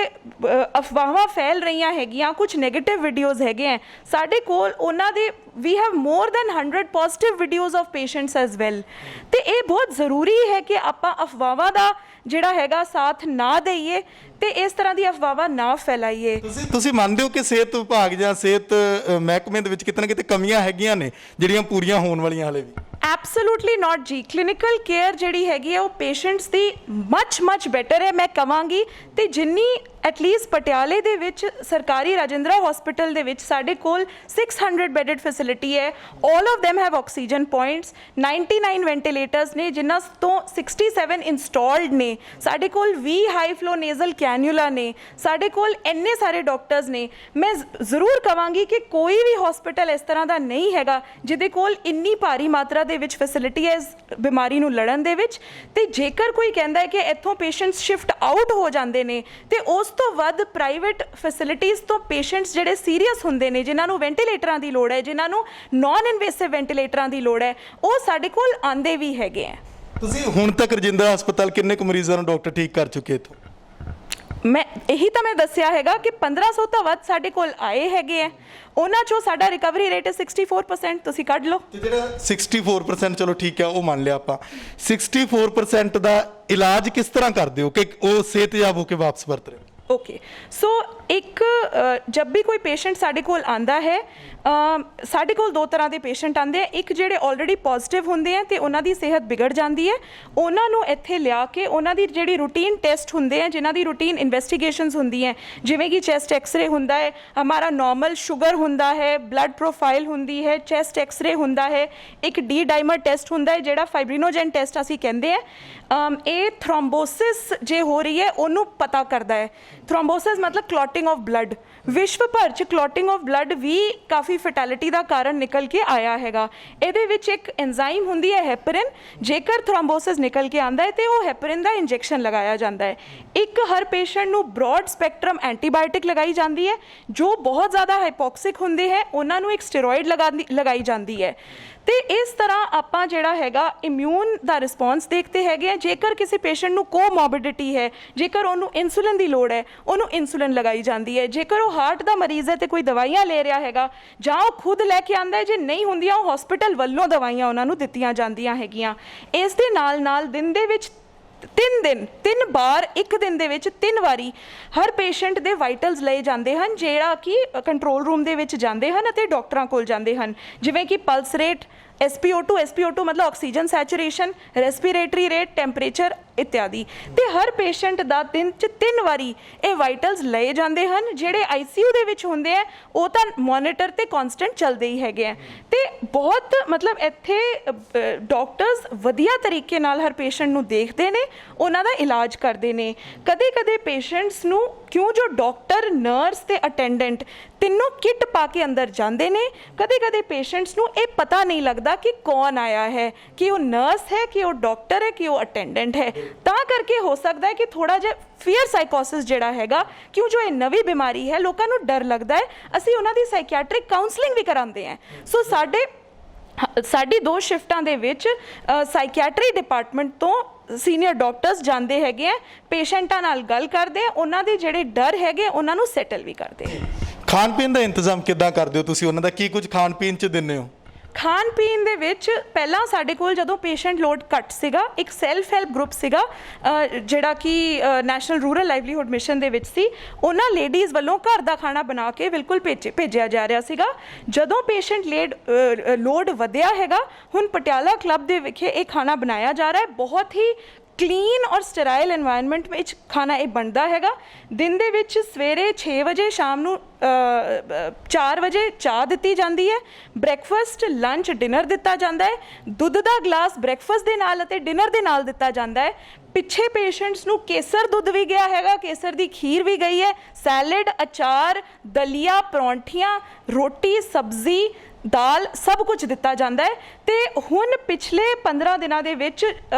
ਅਫਵਾਹਾਂ ਫੈਲ ਰਹੀਆਂ ਹੈਗੀਆਂ, ਕੁਝ ਨੈਗੇਟਿਵ ਵੀਡੀਓਜ਼ ਹੈਗੇ ਹੈ, ਸਾਡੇ ਕੋਲ ਉਹਨਾਂ ਦੇ ਵੀ have more than 100 positive videos of patients as well. ਤੇ ਇਹ ਬਹੁਤ ਜ਼ਰੂਰੀ ਹੈ ਕਿ ਆਪਾਂ ਅਫਵਾਹਾਂ ਦਾ ਜਿਹੜਾ ਹੈਗਾ ਸਾਥ ਨਾ ਦੇਈਏ ਤੇ ਇਸ ਤਰ੍ਹਾਂ ਦੀ ਅਫਵਾਹਾਂ ਨਾ ਫੈਲਾਈਏ। ਤੁਸੀਂ ਮੰਨਦੇ ਹੋ ਕਿ ਸਿਹਤ ਵਿਭਾਗ ਜਾਂ ਸਿਹਤ ਮਹਿਕਮੇ ਦੇ ਵਿੱਚ ਕਿਤੇ ਨਾ ਕਿਤੇ ਕਮੀਆਂ ਹੈਗੀਆਂ ਨੇ ਜਿਹੜੀਆਂ ਪੂਰੀਆਂ ਹੋਣ ਵਾਲੀਆਂ ਹਾਲੇ ਵੀ? ਐਬਸੋਲੂਟਲੀ ਨਾਟ ਜੀ। ਕਲੀਨਿਕਲ ਕੇਅਰ ਜਿਹੜੀ ਹੈਗੀ ਹੈ ਉਹ ਪੇਸ਼ੈਂਟਸ ਦੀ ਮਚ ਬੈਟਰ ਹੈ ਮੈਂ ਕਵਾਂਗੀ। ਤੇ ਜਿੰਨੀ ਐਟਲੀਸਟ ਪਟਿਆਲੇ ਦੇ ਵਿੱਚ ਸਰਕਾਰੀ ਰਾਜਿੰਦਰਾ ਹਸਪੀਟਲ ਦੇ ਵਿੱਚ ਸਾਡੇ ਕੋਲ 600 ਬੈਡਡ ਫੈਸਿਲਿਟੀ ਹੈ। All of them have oxygen points, 99 ਵੈਂਟੀਲੇਟਰਸ ਨੇ, ਜਿਨ੍ਹਾਂ ਤੋਂ 67 ਇੰਸਟਾਲਡ ਨੇ। ਸਾਡੇ ਕੋਲ 20 ਹਾਈ ਫਲੋ ਨੇਜ਼ਲ ਕੈਨੂਲਾ ਨੇ। ਸਾਡੇ ਕੋਲ ਇੰਨੇ ਸਾਰੇ ਡਾਕਟਰਸ ਨੇ। ਮੈਂ ਜ਼ਰੂਰ ਕਵਾਂਗੀ ਕਿ ਕੋਈ ਵੀ ਹਸਪੀਟਲ ਇਸ ਤਰ੍ਹਾਂ ਦਾ ਨਹੀਂ ਹੈਗਾ ਜਿਹਦੇ ਕੋਲ ਇੰਨੀ ਭਾਰੀ ਮਾਤਰਾ ਦੇ ਵਿੱਚ ਫੈਸਿਲਿਟੀ ਹੈ ਇਸ ਬਿਮਾਰੀ ਨੂੰ ਲੜਨ ਦੇ ਵਿੱਚ। ਤੇ ਜੇਕਰ ਕੋਈ ਕਹਿੰਦਾ ਹੈ ਕਿ ਇੱਥੋਂ ਪੇਸ਼ੈਂਟਸ ਸ਼ਿਫਟ ਆਊਟ ਹੋ ਜਾਂਦੇ ਨੇ, ਤੇ ਉਸ ਤੋਂ ਵੱਧ ਪ੍ਰਾਈਵੇਟ ਫੈਸਿਲਿਟੀਜ਼ ਤੋਂ ਪੇਸ਼ੈਂਟਸ ਜਿਹੜੇ ਸੀਰੀਅਸ ਹੁੰਦੇ ਨੇ, ਜਿਨ੍ਹਾਂ ਨੂੰ ਵੈਂਟੀਲੇਟਰਾਂ ਦੀ ਲੋੜ ਹੈ, ਜਿਨ੍ਹਾਂ ਨੂੰ ਨਾਨ ਇਨਵੇਸਿਵ ਵੈਂਟੀਲੇਟਰਾਂ ਦੀ ਲੋੜ ਹੈ, ਉਹ ਸਾਡੇ ਕੋਲ ਆਂਦੇ ਵੀ ਹੈਗੇ ਆ। ਤੁਸੀਂ ਹੁਣ ਤੱਕ ਰਜਿੰਦਰਾ ਹਸਪਤਾਲ ਕਿੰਨੇ ਕੁ ਮਰੀਜ਼ਾਂ ਨੂੰ ਡਾਕਟਰ ਠੀਕ ਕਰ ਚੁੱਕੇ ਇੱਥੋਂ? ਇਹੀ ਤਾਂ ਮੈਂ ਦੱਸਿਆ ਹੈਗਾ ਕਿ 1500 ਤੋਂ ਵੱਧ ਸਾਡੇ ਕੋਲ ਆਏ ਹੈਗੇ ਆ। ਉਹਨਾਂ ਚੋਂ ਸਾਡਾ ਰਿਕਵਰੀ ਰੇਟ ਹੈ 64%। ਤੁਸੀਂ ਕੱਢ ਲਓ। ਤੇ ਜਿਹੜਾ 64%, ਚਲੋ ਠੀਕ ਹੈ, ਉਹ ਮੰਨ ਲਿਆ ਆਪਾਂ। 64% ਦਾ ਇਲਾਜ ਕਿਸ ਤਰ੍ਹਾਂ ਕਰਦੇ ਹੋ ਕਿ ਉਹ ਸਿਹਤਯਾਬ ਹੋ ਕੇ ਵਾਪਸ ਪਰਤ ਰਹੇ? ਓਕੇ, ਸੋ ਇੱਕ ਜਦ ਵੀ ਕੋਈ ਪੇਸ਼ੈਂਟ ਸਾਡੇ ਕੋਲ ਆਂਦਾ ਹੈ, ਸਾਡੇ ਕੋਲ ਦੋ ਤਰ੍ਹਾਂ ਦੇ ਪੇਸ਼ੈਂਟ ਆਉਂਦੇ ਆ। ਇੱਕ ਜਿਹੜੇ ਆਲਰੇਡੀ ਪੋਜ਼ਿਟਿਵ ਹੁੰਦੇ ਆ ਤੇ ਉਹਨਾਂ ਦੀ ਸਿਹਤ ਵਿਗੜ ਜਾਂਦੀ ਹੈ, ਉਹਨਾਂ ਨੂੰ ਇੱਥੇ ਲਿਆ ਕੇ ਉਹਨਾਂ ਦੀ ਜਿਹੜੀ ਰੂਟੀਨ ਟੈਸਟ ਹੁੰਦੇ ਆ, ਜਿਨ੍ਹਾਂ ਦੀ ਰੂਟੀਨ ਇਨਵੈਸਟੀਗੇਸ਼ਨਸ ਹੁੰਦੀਆਂ, ਜਿਵੇਂ ਕਿ ਚੈਸਟ ਐਕਸਰੇ ਹੁੰਦਾ ਹੈ, ਹਮਾਰਾ ਨਾਰਮਲ ਸ਼ੂਗਰ ਹੁੰਦਾ ਹੈ, ਬਲੱਡ ਪ੍ਰੋਫਾਈਲ ਹੁੰਦੀ ਹੈ, ਚੈਸਟ ਐਕਸਰੇ ਹੁੰਦਾ ਹੈ, ਇੱਕ ਡੀ ਡਾਈਮਰ ਟੈਸਟ ਹੁੰਦਾ ਹੈ ਜਿਹੜਾ ਫਾਈਬਰੀਨੋਜਨ ਟੈਸਟ ਅਸੀਂ ਕਹਿੰਦੇ ਆ। ਇਹ ਥ੍ਰੋਮਬੋਸਿਸ ਜੇ ਹੋ ਰਹੀ ਹੈ ਉਹਨੂੰ ਪਤਾ ਕਰਦਾ ਹੈ। ਥ੍ਰੋਮਬੋਸਿਸ ਮਤਲਬ ਕਲੌਟਿੰਗ ਆਫ ਬਲੱਡ। ਵਿਸ਼ਵ ਭਰ 'ਚ ਕਲੌਟਿੰਗ ਆਫ ਬਲੱਡ ਵੀ ਕਾਫੀ ਫੈਟੈਲਿਟੀ ਦਾ ਕਾਰਨ ਨਿਕਲ ਕੇ ਆਇਆ ਹੈਗਾ। ਇਹਦੇ ਵਿੱਚ ਇੱਕ ਐਂਜ਼ਾਈਮ ਹੁੰਦੀ ਹੈ ਹੈਪਰਿਨ। ਜੇਕਰ ਥ੍ਰੋਮਬੋਸਿਸ ਨਿਕਲ ਕੇ ਆਉਂਦਾ ਹੈ ਤੇ ਉਹ ਹੈਪਰਿਨ ਦਾ ਇੰਜੈਕਸ਼ਨ ਲਗਾਇਆ ਜਾਂਦਾ ਹੈ। ਇੱਕ ਹਰ ਪੇਸ਼ੈਂਟ ਨੂੰ ਬ੍ਰੌਡ ਸਪੈਕਟਰਮ ਐਂਟੀਬਾਇਓਟਿਕ ਲਗਾਈ ਜਾਂਦੀ ਹੈ। ਜੋ ਬਹੁਤ ਜ਼ਿਆਦਾ ਹਾਈਪੋਕਸਿਕ ਹੁੰਦੇ ਹੈ ਉਹਨਾਂ ਨੂੰ ਇੱਕ ਸਟੀਰੋਇਡ ਲਗਾਈ ਜਾਂਦੀ ਹੈ। ਤੇ ਇਸ ਤਰ੍ਹਾਂ ਆਪਾਂ ਜਿਹੜਾ ਹੈਗਾ ਇਮਿਊਨ ਦਾ ਰਿਸਪੌਂਸ ਦੇਖਦੇ ਹੈਗੇ ਆ। ਜੇਕਰ ਕਿਸੇ ਪੇਸ਼ੈਂਟ ਨੂੰ ਕੋਮੋਰਬਿਡਿਟੀ ਹੈ, ਜੇਕਰ ਉਹਨੂੰ ਇਨਸੂਲਿਨ ਦੀ ਲੋੜ ਹੈ, ਉਹਨੂੰ ਇਨਸੂਲਿਨ ਲਗਾਈ ਜਾਂਦੀ ਹੈ। ਜੇਕਰ ਉਹ ਹਾਰਟ ਦਾ ਮਰੀਜ਼ ਹੈ ਤੇ ਕੋਈ ਦਵਾਈਆਂ ਲੈ ਰਿਹਾ ਹੈਗਾ, ਜਾਂ ਉਹ ਖੁਦ ਲੈ ਕੇ ਆਉਂਦਾ ਹੈ, ਜੇ ਨਹੀਂ ਹੁੰਦੀਆਂ ਉਹ ਹਸਪੀਟਲ ਵੱਲੋਂ ਦਵਾਈਆਂ ਉਹਨਾਂ ਨੂੰ ਦਿੱਤੀਆਂ ਜਾਂਦੀਆਂ ਹੈਗੀਆਂ। ਇਸ ਦੇ ਨਾਲ ਦਿਨ ਦੇ ਵਿੱਚ 3 ਵਾਰ, ਇੱਕ ਦਿਨ ਦੇ ਵਿੱਚ 3 ਵਾਰੀ ਹਰ ਪੇਸ਼ੈਂਟ ਦੇ ਵਾਈਟਲਸ ਲਏ ਜਾਂਦੇ ਹਨ, ਜਿਹੜਾ ਕਿ ਕੰਟਰੋਲ ਰੂਮ ਦੇ ਵਿੱਚ ਜਾਂਦੇ ਹਨ ਅਤੇ ਡਾਕਟਰਾਂ ਕੋਲ ਜਾਂਦੇ ਹਨ। ਜਿਵੇਂ ਕਿ ਪਲਸ ਰੇਟ, SpO2 ਮਤਲਬ oxygen saturation, respiratory rate, temperature ਇਤਿਆਦਿ। ਤੇ ਹਰ ਪੇਸ਼ੈਂਟ ਦਾ ਦਿਨ 'ਚ 3 ਵਾਰੀ ਇਹ ਵਾਈਟਲਸ ਲਏ ਜਾਂਦੇ ਹਨ। ਜਿਹੜੇ ICU ਦੇ ਵਿੱਚ ਹੁੰਦੇ ਆ ਉਹ ਤਾਂ ਮੋਨੀਟਰ ਤੇ ਕਨਸਟੈਂਟ ਚੱਲਦੇ ਹੀ ਹੈਗੇ ਆ। ਤੇ ਬਹੁਤ ਮਤਲਬ ਇੱਥੇ ਡਾਕਟਰਸ ਵਧੀਆ ਤਰੀਕੇ ਨਾਲ ਹਰ ਪੇਸ਼ੈਂਟ ਨੂੰ ਦੇਖਦੇ ਨੇ, ਉਹਨਾਂ ਦਾ ਇਲਾਜ ਕਰਦੇ ਨੇ। ਕਦੇ ਪੇਸ਼ੈਂਟਸ ਨੂੰ ਕਿਉਂ ਜੋ ਡਾਕਟਰ, ਨਰਸ ਤੇ ਅਟੈਂਡੈਂਟ ਤਿੰਨੋਂ ਕਿੱਟ ਪਾ ਕੇ ਅੰਦਰ ਜਾਂਦੇ ਨੇ, ਕਦੇ ਪੇਸ਼ੈਂਟਸ ਨੂੰ ਇਹ ਪਤਾ ਨਹੀਂ ਲੱਗਦਾ ਕਿ ਕੌਣ ਆਇਆ ਹੈ, ਕਿ ਉਹ ਨਰਸ ਹੈ, ਕਿ ਉਹ ਡਾਕਟਰ ਹੈ, ਕਿ ਉਹ ਅਟੈਂਡੈਂਟ ਹੈ। ਤਾਂ ਕਰਕੇ ਹੋ ਸਕਦਾ ਹੈ ਕਿ ਥੋੜਾ ਜਿਹਾ ਫੀਅਰ ਸਾਈਕੋਸਿਸ ਜਿਹੜਾ ਹੈਗਾ, ਕਿਉਂ ਜੋ ਇਹ ਨਵੀਂ ਬਿਮਾਰੀ ਹੈ, ਲੋਕਾਂ ਨੂੰ ਡਰ ਲੱਗਦਾ ਹੈ। ਅਸੀਂ ਉਹਨਾਂ ਦੀ ਸਾਈਕੈਟ੍ਰਿਕ ਕਾਉਂਸਲਿੰਗ ਵੀ ਕਰਾਉਂਦੇ ਹਾਂ। ਸੋ ਸਾਡੀ 2 ਸ਼ਿਫਟਾਂ ਦੇ ਵਿੱਚ ਸਾਈਕੈਟਰੀ ਡਿਪਾਰਟਮੈਂਟ ਤੋਂ ਸੀਨੀਅਰ ਡਾਕਟਰਸ ਜਾਂਦੇ ਹੈਗੇ ਆ, ਪੇਸ਼ੈਂਟਾਂ ਨਾਲ ਗੱਲ ਕਰਦੇ ਆ, ਉਹਨਾਂ ਦੇ ਜਿਹੜੇ ਡਰ ਹੈਗੇ ਉਹਨਾਂ ਨੂੰ ਸੈਟਲ ਵੀ ਕਰਦੇ ਆ। ਖਾਣ ਪੀਣ ਦਾ ਇੰਤਜ਼ਾਮ ਕਿੱਦਾਂ ਕਰਦੇ ਹੋ ਤੁਸੀਂ? ਉਹਨਾਂ ਦਾ ਕੀ ਕੁਝ ਖਾਣ ਪੀਣ 'ਚ ਦਿੰਦੇ ਹੋ? ਖਾਣ ਪੀਣ ਦੇ ਵਿੱਚ ਪਹਿਲਾਂ ਸਾਡੇ ਕੋਲ ਜਦੋਂ ਪੇਸ਼ੈਂਟ ਲੋਡ ਘੱਟ ਸੀਗਾ, ਇੱਕ ਸੈਲਫ ਹੈਲਪ ਗਰੁੱਪ ਸੀਗਾ ਜਿਹੜਾ ਕਿ ਨੈਸ਼ਨਲ ਰੂਰਲ ਲਾਈਵਲੀਹੁੱਡ ਮਿਸ਼ਨ ਦੇ ਵਿੱਚ ਸੀ। ਉਹਨਾਂ ਲੇਡੀਜ਼ ਵੱਲੋਂ ਘਰ ਦਾ ਖਾਣਾ ਬਣਾ ਕੇ ਬਿਲਕੁਲ ਭੇਜਿਆ ਜਾ ਰਿਹਾ ਸੀਗਾ। ਜਦੋਂ ਪੇਸ਼ੈਂਟ ਲੋਡ ਵਧਿਆ ਹੈਗਾ, ਹੁਣ ਪਟਿਆਲਾ ਕਲੱਬ ਦੇ ਵਿਖੇ ਇਹ ਖਾਣਾ ਬਣਾਇਆ ਜਾ ਰਿਹਾ ਹੈ। ਬਹੁਤ ਹੀ ਕਲੀਨ ਔਰ ਸਟਰਾਈਲ এনवायरमेंट ਵਿੱਚ ਖਾਣਾ ਇਹ ਬਣਦਾ ਹੈਗਾ। ਦਿਨ ਦੇ ਵਿੱਚ ਸਵੇਰੇ 6 ਵਜੇ, ਸ਼ਾਮ ਨੂੰ 4 ਵਜੇ ਚਾਹ ਦਿੱਤੀ ਜਾਂਦੀ ਹੈ। ਬ੍ਰੇਕਫਾਸਟ, ਲੰਚ, ਡਿਨਰ ਦਿੱਤਾ ਜਾਂਦਾ ਹੈ। ਦੁੱਧ ਦਾ ਗਲਾਸ ਬ੍ਰੇਕਫਾਸਟ ਦੇ ਨਾਲ ਅਤੇ ਡਿਨਰ ਦੇ ਨਾਲ ਦਿੱਤਾ ਜਾਂਦਾ ਹੈ। ਪਿੱਛੇ ਪੇਸ਼ੈਂਟਸ ਨੂੰ ਕੇਸਰ ਦੁੱਧ ਵੀ ਗਿਆ ਹੈਗਾ, ਕੇਸਰ ਦੀ ਖੀਰ ਵੀ ਗਈ ਹੈ, ਸੈਲਡ, ਅਚਾਰ, ਦਲੀਆ, ਪਰੌਂਠੀਆਂ, ਰੋਟੀ, ਸਬਜ਼ੀ, ਦਾਲ, ਸਭ ਕੁਝ ਦਿੱਤਾ ਜਾਂਦਾ ਹੈ। ਤੇ ਹੁਣ ਪਿਛਲੇ 15 ਦਿਨਾਂ ਦੇ ਵਿੱਚ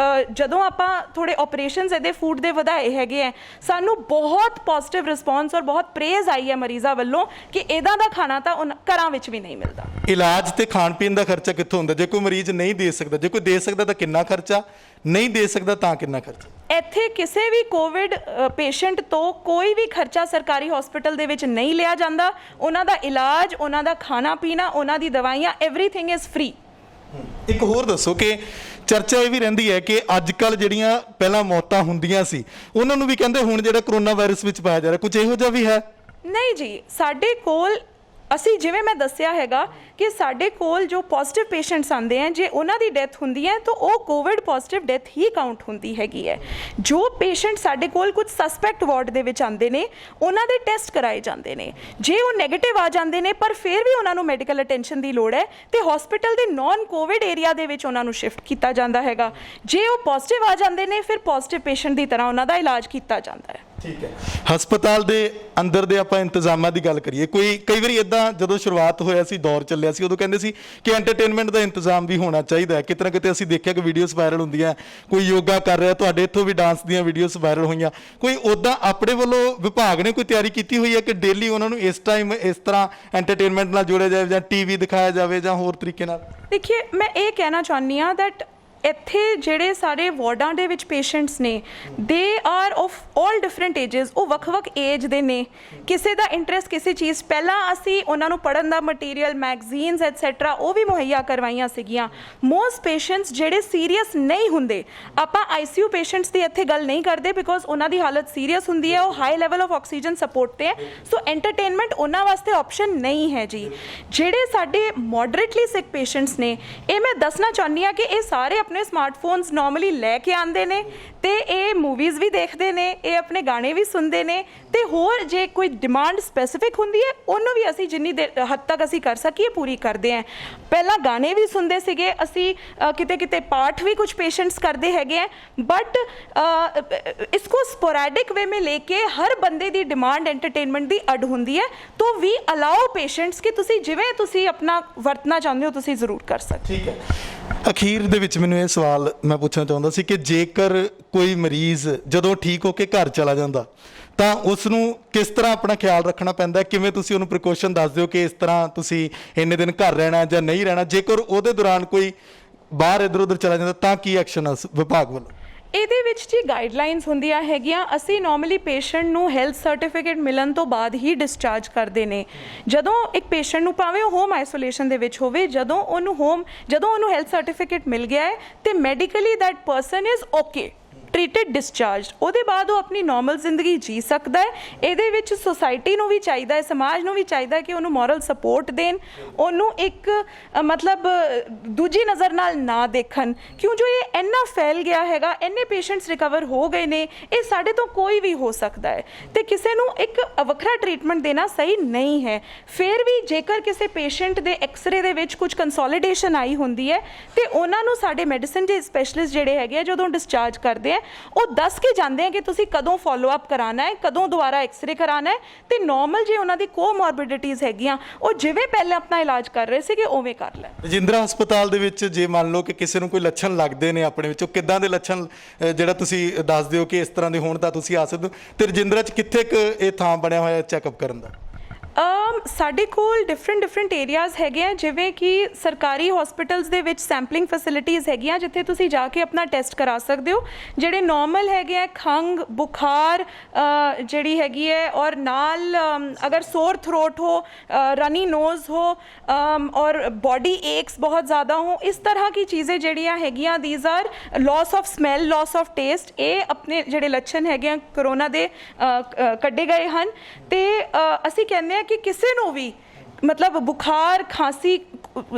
ਜਦੋਂ ਆਪਾਂ ਥੋੜੇ ਆਪਰੇਸ਼ਨਸ ਇਹਦੇ ਫੂਡ ਦੇ ਵਧਾਏ ਹੈਗੇ ਹੈ, ਸਾਨੂੰ ਬਹੁਤ ਪੋਜ਼ਿਟਿਵ ਰਿਸਪੌਂਸ ਔਰ ਬਹੁਤ ਪ੍ਰੇਜ਼ ਆਈ ਹੈ ਮਰੀਜ਼ਾਂ ਵੱਲੋਂ ਕਿ ਇਹਦਾ ਦਾ ਖਾਣਾ ਤਾਂ ਘਰਾਂ ਵਿੱਚ ਵੀ ਨਹੀਂ ਮਿਲਦਾ। ਇਲਾਜ ਤੇ ਖਾਣ ਪੀਣ ਦਾ ਖਰਚਾ ਕਿੱਥੋਂ ਹੁੰਦਾ? ਜੇ ਕੋਈ ਮਰੀਜ਼ ਨਹੀਂ ਦੇ ਸਕਦਾ, ਜੇ ਕੋਈ ਦੇ ਸਕਦਾ ਤਾਂ ਕਿੰਨਾ ਖਰਚਾ, ਨਹੀਂ ਦੇ ਸਕਦਾ ਤਾਂ ਕਿੰਨਾ ਖਰਚਾ? ਇੱਥੇ ਕਿਸੇ ਵੀ ਕੋਵਿਡ ਪੇਸ਼ੈਂਟ ਤੋਂ ਕੋਈ ਵੀ ਖਰਚਾ ਸਰਕਾਰੀ ਹਸਪੀਟਲ ਦੇ ਵਿੱਚ ਨਹੀਂ ਲਿਆ ਜਾਂਦਾ। ਉਹਨਾਂ ਦਾ ਇਲਾਜ, ਉਹਨਾਂ ਦਾ ਖਾਣਾ ਪੀਣਾ, ਉਹਨਾਂ ਦੀ ਦਵਾਈਆਂ, ਐਵਰੀਥਿੰਗ ਇਜ਼ ਫ੍ਰੀ। ਇੱਕ ਹੋਰ ਦੱਸੋ ਕਿ ਚਰਚਾ ਇਹ ਵੀ ਰਹਿੰਦੀ ਹੈ ਕਿ ਅੱਜ ਕੱਲ੍ਹ ਜਿਹੜੀਆਂ ਪਹਿਲਾਂ ਮੌਤਾਂ ਹੁੰਦੀਆਂ ਸੀ, ਉਹਨਾਂ ਨੂੰ ਵੀ ਕਹਿੰਦੇ ਹੁਣ ਜਿਹੜਾ ਕਰੋਨਾ ਵਾਇਰਸ ਵਿੱਚ ਪਾਇਆ ਜਾ ਰਿਹਾ, ਕੁਝ ਇਹੋ ਜਿਹਾ ਵੀ ਹੈ? ਨਹੀਂ ਜੀ, ਸਾਡੇ ਕੋਲ ਅਸੀਂ ਜਿਵੇਂ ਮੈਂ ਦੱਸਿਆ ਹੈਗਾ ਕਿ ਸਾਡੇ ਕੋਲ ਜੋ ਪੋਜ਼ਿਟਿਵ ਪੇਸ਼ੈਂਟਸ ਆਉਂਦੇ ਹੈ, ਜੇ ਉਹਨਾਂ ਦੀ ਡੈਥ ਹੁੰਦੀ ਹੈ ਤਾਂ ਉਹ ਕੋਵਿਡ ਪੋਜ਼ਿਟਿਵ ਡੈਥ ਹੀ ਕਾਊਂਟ ਹੁੰਦੀ ਹੈਗੀ ਹੈ। ਜੋ ਪੇਸ਼ੈਂਟ ਸਾਡੇ ਕੋਲ ਕੁਝ ਸਸਪੈਕਟ ਵਾਰਡ ਦੇ ਵਿੱਚ ਆਉਂਦੇ ਨੇ, ਉਹਨਾਂ ਦੇ ਟੈਸਟ ਕਰਾਏ ਜਾਂਦੇ ਨੇ। ਜੇ ਉਹ ਨੈਗੇਟਿਵ ਆ ਜਾਂਦੇ ਨੇ ਪਰ ਫਿਰ ਵੀ ਉਹਨਾਂ ਨੂੰ ਮੈਡੀਕਲ ਅਟੈਂਸ਼ਨ ਦੀ ਲੋੜ ਹੈ ਤੇ ਹਸਪੀਟਲ ਦੇ ਨਾਨ ਕੋਵਿਡ ਏਰੀਆ ਦੇ ਵਿੱਚ ਉਹਨਾਂ ਨੂੰ ਸ਼ਿਫਟ ਕੀਤਾ ਜਾਂਦਾ ਹੈਗਾ। ਜੇ ਉਹ ਪੋਜ਼ਿਟਿਵ ਆ ਜਾਂਦੇ ਨੇ ਫਿਰ ਪੋਜ਼ਿਟਿਵ ਪੇਸ਼ੈਂਟ ਦੀ ਤਰ੍ਹਾਂ ਉਹਨਾਂ ਦਾ ਇਲਾਜ ਕੀਤਾ ਜਾਂਦਾ ਹੈ। ਠੀਕ ਹੈ। ਹਸਪਤਾਲ ਦੇ ਅੰਦਰ ਦੇ ਆਪਾਂ ਇੰਤਜ਼ਾਮਾਂ ਦੀ ਗੱਲ ਕਰੀਏ, ਕਈ ਵਾਰੀ ਇਦਾਂ ਜਦੋਂ ਸ਼ੁਰੂਆਤ ਹੋਇਆ ਸੀ, ਦੌਰ ਚੱਲਿਆ ਸੀ, ਉਦੋਂ ਕਹਿੰਦੇ ਸੀ ਕਿ ਐਂਟਰਟੇਨਮੈਂਟ ਦਾ ਇੰਤਜ਼ਾਮ ਵੀ ਹੋਣਾ ਚਾਹੀਦਾ ਹੈ। ਕਿਤੇ ਨਾ ਕਿਤੇ ਅਸੀਂ ਦੇਖਿਆ ਕਿ ਵੀਡੀਓਜ਼ ਵਾਇਰਲ ਹੁੰਦੀਆਂ, ਕੋਈ ਯੋਗਾ ਕਰ ਰਿਹਾ, ਤੁਹਾਡੇ ਇੱਥੋਂ ਵੀ ਡਾਂਸ ਦੀਆਂ ਵੀਡੀਓਜ਼ ਵਾਇਰਲ ਹੋਈਆਂ। ਕੋਈ ਉੱਦਾਂ ਆਪਣੇ ਵੱਲੋਂ ਵਿਭਾਗ ਨੇ ਕੋਈ ਤਿਆਰੀ ਕੀਤੀ ਹੋਈ ਹੈ ਕਿ ਡੇਲੀ ਉਹਨਾਂ ਨੂੰ ਇਸ ਟਾਈਮ ਇਸ ਤਰ੍ਹਾਂ ਐਂਟਰਟੇਨਮੈਂਟ ਨਾਲ ਜੋੜਿਆ ਜਾਵੇ ਜਾਂ ਟੀਵੀ ਦਿਖਾਇਆ ਜਾਵੇ ਜਾਂ ਹੋਰ ਤਰੀਕੇ ਨਾਲ? ਦੇਖੀਏ, ਮੈਂ ਇਹ ਕਹਿਣਾ ਚਾਹੁੰਦੀ ਹਾਂ ਦੈਟ ਇੱਥੇ ਜਿਹੜੇ ਸਾਰੇ ਵਾਰਡਾਂ ਦੇ ਵਿੱਚ ਪੇਸ਼ੈਂਟਸ ਨੇ, they are of all different ages. ਉਹ ਵੱਖ-ਵੱਖ ਏਜ ਦੇ ਨੇ। ਕਿਸੇ ਦਾ ਇੰਟਰਸਟ ਕਿਸੇ ਚੀਜ਼, ਪਹਿਲਾਂ ਅਸੀਂ ਉਹਨਾਂ ਨੂੰ ਪੜ੍ਹਨ ਦਾ ਮਟੀਰੀਅਲ, ਮੈਗਜ਼ੀਨਸ ਐਟਸੈਟਰਾ ਉਹ ਵੀ ਮੁਹੱਈਆ ਕਰਵਾਈਆਂ ਸੀਗੀਆਂ। ਮੋਸਟ ਪੇਸ਼ੈਂਟਸ ਜਿਹੜੇ ਸੀਰੀਅਸ ਨਹੀਂ ਹੁੰਦੇ, ਆਪਾਂ ICU ਪੇਸ਼ੈਂਟਸ ਦੀ ਇੱਥੇ ਗੱਲ ਨਹੀਂ ਕਰਦੇ ਬਿਕੋਜ਼ ਉਹਨਾਂ ਦੀ ਹਾਲਤ ਸੀਰੀਅਸ ਹੁੰਦੀ ਹੈ, ਉਹ high level of oxygen support ਤੇ ਹੈ। ਸੋ ਐਂਟਰਟੇਨਮੈਂਟ ਉਹਨਾਂ ਵਾਸਤੇ ਆਪਸ਼ਨ ਨਹੀਂ ਹੈ ਜੀ। ਜਿਹੜੇ ਸਾਡੇ ਮੋਡਰੇਟਲੀ ਸਿਕ ਪੇਸ਼ੈਂਟਸ ਨੇ, ਇਹ ਮੈਂ ਦੱਸਣਾ ਚਾਹੁੰਦੀ ਹਾਂ ਕਿ ਇਹ ਸਾਰੇ ਆਪਣੇ ਸਮਾਰਟਫੋਨਸ ਨਾਰਮਲੀ ਲੈ ਕੇ ਆਉਂਦੇ ਨੇ ਤੇ ਇਹ ਮੂਵੀਜ਼ ਵੀ ਦੇਖਦੇ ਨੇ, ਇਹ ਆਪਣੇ ਗਾਣੇ ਵੀ ਸੁਣਦੇ ਨੇ ਤੇ ਹੋਰ ਜੇ ਕੋਈ ਡਿਮਾਂਡ ਸਪੈਸੀਫਿਕ ਹੁੰਦੀ ਹੈ ਉਹਨੂੰ ਵੀ ਅਸੀਂ ਜਿੰਨੀ ਦੇਰ ਹੱਦ ਤੱਕ ਅਸੀਂ ਕਰ ਸਕੀਏ ਪੂਰੀ ਕਰਦੇ ਹਾਂ। ਪਹਿਲਾਂ ਗਾਣੇ ਵੀ ਸੁਣਦੇ ਸੀਗੇ ਅਸੀਂ, ਕਿਤੇ ਪਾਠ ਵੀ ਕੁਝ ਪੇਸ਼ੈंट्स करते हैं, बट इसको स्पोरैडिक वे में लेके हर बंदे दी डिमांड एंटरटेनमेंट दी अड होंदी है। तो वी अलाओ पेशेंट्स कि तुसी जिवें तुसी अपना वरतना चाहते हो तुसी जरूर कर सकते। ठीक है। ਅਖੀਰ ਦੇ ਵਿੱਚ ਮੈਨੂੰ ਇਹ ਸਵਾਲ ਮੈਂ ਪੁੱਛਣਾ ਚਾਹੁੰਦਾ ਸੀ ਕਿ ਜੇਕਰ ਕੋਈ ਮਰੀਜ਼ ਜਦੋਂ ਠੀਕ ਹੋ ਕੇ ਘਰ ਚਲਾ ਜਾਂਦਾ ਤਾਂ ਉਸ ਨੂੰ ਕਿਸ ਤਰ੍ਹਾਂ ਆਪਣਾ ਖਿਆਲ ਰੱਖਣਾ ਪੈਂਦਾ, ਕਿਵੇਂ ਤੁਸੀਂ ਉਹਨੂੰ ਪ੍ਰੀਕਾਸ਼ਨ ਦੱਸ ਦਿਓ ਕਿ ਇਸ ਤਰ੍ਹਾਂ ਤੁਸੀਂ ਇੰਨੇ ਦਿਨ ਘਰ ਰਹਿਣਾ ਜਾਂ ਨਹੀਂ ਰਹਿਣਾ? ਜੇਕਰ ਉਹਦੇ ਦੌਰਾਨ ਕੋਈ ਬਾਹਰ ਇੱਧਰ ਉੱਧਰ ਚਲਾ ਜਾਂਦਾ ਤਾਂ ਕੀ ਐਕਸ਼ਨ ਆ ਵਿਭਾਗ ਵੱਲੋਂ? ਇਹਦੇ ਵਿੱਚ ਜੀ ਗਾਈਡਲਾਈਨਸ ਹੁੰਦੀਆਂ ਹੈਗੀਆਂ। ਅਸੀਂ ਨਾਰਮਲੀ ਪੇਸ਼ੈਂਟ ਨੂੰ ਹੈਲਥ ਸਰਟੀਫਿਕੇਟ ਮਿਲਣ ਤੋਂ ਬਾਅਦ ਹੀ ਡਿਸਚਾਰਜ ਕਰਦੇ ਨੇ। ਜਦੋਂ ਇੱਕ ਪੇਸ਼ੈਂਟ ਨੂੰ ਭਾਵੇਂ ਉਹ ਹੋਮ ਆਈਸੋਲੇਸ਼ਨ ਦੇ ਵਿੱਚ ਹੋਵੇ, ਜਦੋਂ ਉਹਨੂੰ ਹੈਲਥ ਸਰਟੀਫਿਕੇਟ ਮਿਲ ਗਿਆ ਹੈ ਤੇ medically that person is okay, treated, discharge, ਉਹਦੇ ਬਾਅਦ ਉਹ ਆਪਣੀ ਨੋਰਮਲ ਜ਼ਿੰਦਗੀ ਜੀ ਸਕਦਾ ਹੈ। ਇਹਦੇ ਵਿੱਚ ਸੋਸਾਇਟੀ ਨੂੰ ਵੀ ਚਾਹੀਦਾ ਹੈ, ਸਮਾਜ ਨੂੰ ਵੀ ਚਾਹੀਦਾ ਹੈ ਕਿ ਉਹਨੂੰ ਮੋਰਲ ਸਪੋਰਟ ਦੇਣ, ਉਹਨੂੰ ਇੱਕ ਮਤਲਬ ਦੂਜੀ ਨਜ਼ਰ ਨਾਲ ਨਾ ਦੇਖਣ, ਕਿਉਂ ਜੋ ਇਹ ਇੰਨਾ ਫੈਲ ਗਿਆ ਹੈਗਾ, ਇੰਨੇ ਪੇਸ਼ੈਂਟਸ ਰਿਕਵਰ ਹੋ ਗਏ ਨੇ, ਇਹ ਸਾਡੇ ਤੋਂ ਕੋਈ ਵੀ ਹੋ ਸਕਦਾ ਹੈ ਤੇ ਕਿਸੇ ਨੂੰ ਇੱਕ ਵੱਖਰਾ ਟ੍ਰੀਟਮੈਂਟ ਦੇਣਾ ਸਹੀ ਨਹੀਂ ਹੈ। ਫਿਰ ਵੀ ਜੇਕਰ ਕਿਸੇ ਪੇਸ਼ੈਂਟ ਦੇ ਐਕਸਰੇ ਦੇ ਵਿੱਚ ਕੁਝ ਕੰਸੋਲੀਡੇਸ਼ਨ ਆਈ ਹੁੰਦੀ ਹੈ ਤੇ ਉਹਨਾਂ ਨੂੰ ਸਾਡੇ ਮੈਡੀਸਨ ਦੇ ਸਪੈਸ਼ਲਿਸਟ ਜਿਹੜੇ ਹੈਗੇ ਜਦੋਂ ਡਿਸਚਾਰਜ ਕਰਦੇ ਉਹ ਦੱਸ ਕੇ ਜਾਂਦੇ ਆ ਕਿ ਤੁਸੀਂ ਕਦੋਂ ਫੋਲੋ ਅਪ ਕਰਾਉਣਾ ਹੈ, ਕਦੋਂ ਦੁਬਾਰਾ ਐਕਸਰੇ ਕਰਾਉਣਾ ਹੈ ਤੇ ਨਾਰਮਲ ਜੇ ਉਹਨਾਂ ਦੀ ਕੋਮੋਰਬਿਡਿਟੀਜ਼ ਹੈਗੀਆਂ ਉਹ ਜਿਵੇਂ ਪਹਿਲਾਂ ਆਪਣਾ ਇਲਾਜ ਕਰ ਰਹੇ ਸੀਗੇ ਉਵੇਂ ਕਰ ਲੈਣ। ਰਜਿੰਦਰਾ ਹਸਪਤਾਲ ਦੇ ਵਿੱਚ ਜੇ ਮੰਨ ਲਓ ਕਿ ਕਿਸੇ ਨੂੰ ਕੋਈ ਲੱਛਣ ਲੱਗਦੇ ਨੇ ਆਪਣੇ ਵਿੱਚੋਂ, ਕਿੱਦਾਂ ਦੇ ਲੱਛਣ ਜਿਹੜਾ ਤੁਸੀਂ ਦੱਸ ਦਿਓ ਕਿ ਇਸ ਤਰ੍ਹਾਂ ਦੇ ਹੋਣ ਤਾਂ ਤੁਸੀਂ ਆ ਸਕਦੇ ਹੋ, ਤੇ ਰਜਿੰਦਰਾ 'ਚ ਕਿੱਥੇ ਕੁ ਇਹ ਥਾਂ ਬਣਿਆ ਹੋਇਆ ਚੈੱਕਅਪ ਕਰਨ ਦਾ? ਸਾਡੇ ਕੋਲ ਡਿਫਰੈਂਟ ਏਰੀਆਜ਼ ਹੈਗੇ ਆ, ਜਿਵੇਂ ਕਿ ਸਰਕਾਰੀ ਹਸਪੀਟਲਸ ਦੇ ਵਿੱਚ ਸੈਂਪਲਿੰਗ ਫੈਸਿਲਿਟੀਜ਼ ਹੈਗੀਆਂ ਜਿੱਥੇ ਤੁਸੀਂ ਜਾ ਕੇ ਆਪਣਾ ਟੈਸਟ ਕਰਾ ਸਕਦੇ ਹੋ। ਜਿਹੜੇ ਨਾਰਮਲ ਹੈਗੇ ਆ, ਖੰਘ ਬੁਖਾਰ ਜਿਹੜੀ ਹੈਗੀ ਹੈ, ਔਰ ਨਾਲ ਅਗਰ ਸੋਰ ਥਰੋਟ ਹੋ, रनी नोज हो और बॉडी एक्स बहुत ज़्यादा हो, इस तरह की चीज़ें जड़ियाँ हैगियाँ, these are loss of smell, loss of taste, ये अपने ਜਿਹੜੇ ਲੱਛਣ ਹੈਗੇ ਆ ਕਰੋਨਾ ਦੇ ਕੱਢੇ ਗਏ ਹਨ। ਤੇ ਅਸੀਂ ਕਹਿੰਦੇ ਆ ਕਿ ਕਿਸੇ ਨੂੰ ਵੀ ਮਤਲਬ ਬੁਖਾਰ ਖਾਂਸੀ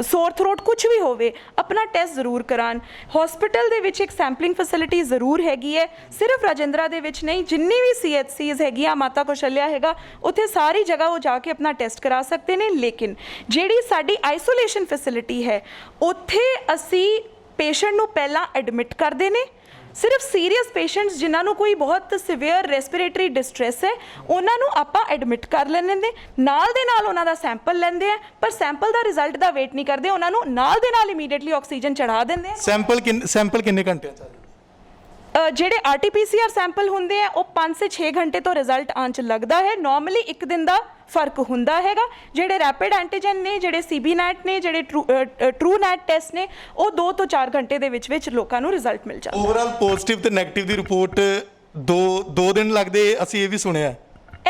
ਸੋਰ ਥਰੋਟ ਕੁਝ ਵੀ ਹੋਵੇ, ਆਪਣਾ ਟੈਸਟ ਜ਼ਰੂਰ ਕਰਾਉਣ। ਹਸਪੀਟਲ ਦੇ ਵਿੱਚ ਇੱਕ ਸੈਂਪਲਿੰਗ ਫੈਸਿਲਿਟੀ ਜ਼ਰੂਰ ਹੈਗੀ ਹੈ, ਸਿਰਫ ਰਾਜਿੰਦਰਾ ਦੇ ਵਿੱਚ ਨਹੀਂ, ਜਿੰਨੀ ਵੀ CHCs ਹੈਗੀਆਂ, ਮਾਤਾ ਕੌਸ਼ਲਿਆ ਹੈਗਾ, ਉੱਥੇ ਸਾਰੀ ਜਗ੍ਹਾ ਉਹ ਜਾ ਕੇ ਆਪਣਾ ਟੈਸਟ ਕਰਾ ਸਕਦੇ ਨੇ। ਲੇਕਿਨ ਜਿਹੜੀ ਸਾਡੀ ਆਈਸੋਲੇਸ਼ਨ ਫੈਸਿਲਿਟੀ ਹੈ, ਉੱਥੇ ਅਸੀਂ ਪੇਸ਼ੈਂਟ ਨੂੰ ਪਹਿਲਾਂ ਐਡਮਿਟ ਕਰਦੇ ਨੇ। ਸਿਰਫ ਸੀਰੀਅਸ ਪੇਸ਼ੈਂਟਸ ਜਿਨ੍ਹਾਂ ਨੂੰ ਕੋਈ ਬਹੁਤ ਸਿਵੀਅਰ ਰੈਸਪੀਰੇਟਰੀ ਡਿਸਟ੍ਰੈਸ ਹੈ, ਉਹਨਾਂ ਨੂੰ ਆਪਾਂ ਐਡਮਿਟ ਕਰ ਲੈਂਦੇ ਨੇ, ਨਾਲ ਦੇ ਨਾਲ ਉਹਨਾਂ ਦਾ ਸੈਂਪਲ ਲੈਂਦੇ ਆ, ਪਰ ਸੈਂਪਲ ਦਾ ਰਿਜ਼ਲਟ ਦਾ ਵੇਟ ਨਹੀਂ ਕਰਦੇ, ਉਹਨਾਂ ਨੂੰ ਨਾਲ ਦੇ ਨਾਲ ਇਮੀਡੀਏਟਲੀ ਆਕਸੀਜਨ ਚੜ੍ਹਾ ਦਿੰਦੇ ਆ। ਸੈਂਪਲ ਕਿੰਨੇ ਘੰਟਿਆਂ ਚ? ਜਿਹੜੇ RT-PCR ਸੈਂਪਲ ਹੁੰਦੇ ਆ ਉਹ 5 ਸੇ 6 ਘੰਟੇ ਤੋਂ ਰਿਜ਼ਲਟ ਆਉਣ 'ਚ ਲੱਗਦਾ ਹੈ। ਨਾਰਮਲੀ ਇੱਕ ਦਿਨ ਦਾ ਫਰਕ ਹੁੰਦਾ ਹੈਗਾ। ਜਿਹੜੇ ਰੈਪਿਡ ਐਂਟੀਜਨ ਨੇ, ਜਿਹੜੇ CBNET ਨੇ, ਜਿਹੜੇ TrueNAT ਟੈਸਟ ਨੇ, ਉਹ 2 ਤੋਂ 4 ਘੰਟੇ ਦੇ ਵਿੱਚ ਲੋਕਾਂ ਨੂੰ ਰਿਜ਼ਲਟ ਮਿਲ ਜਾਂਦਾ। ਓਵਰਆਲ ਪੋਜ਼ਿਟਿਵ ਤੇ ਨੈਗੇਟਿਵ ਦੀ ਰਿਪੋਰਟ ਦੋ ਦਿਨ ਲੱਗਦੇ, ਅਸੀਂ ਇਹ ਵੀ ਸੁਣਿਆ।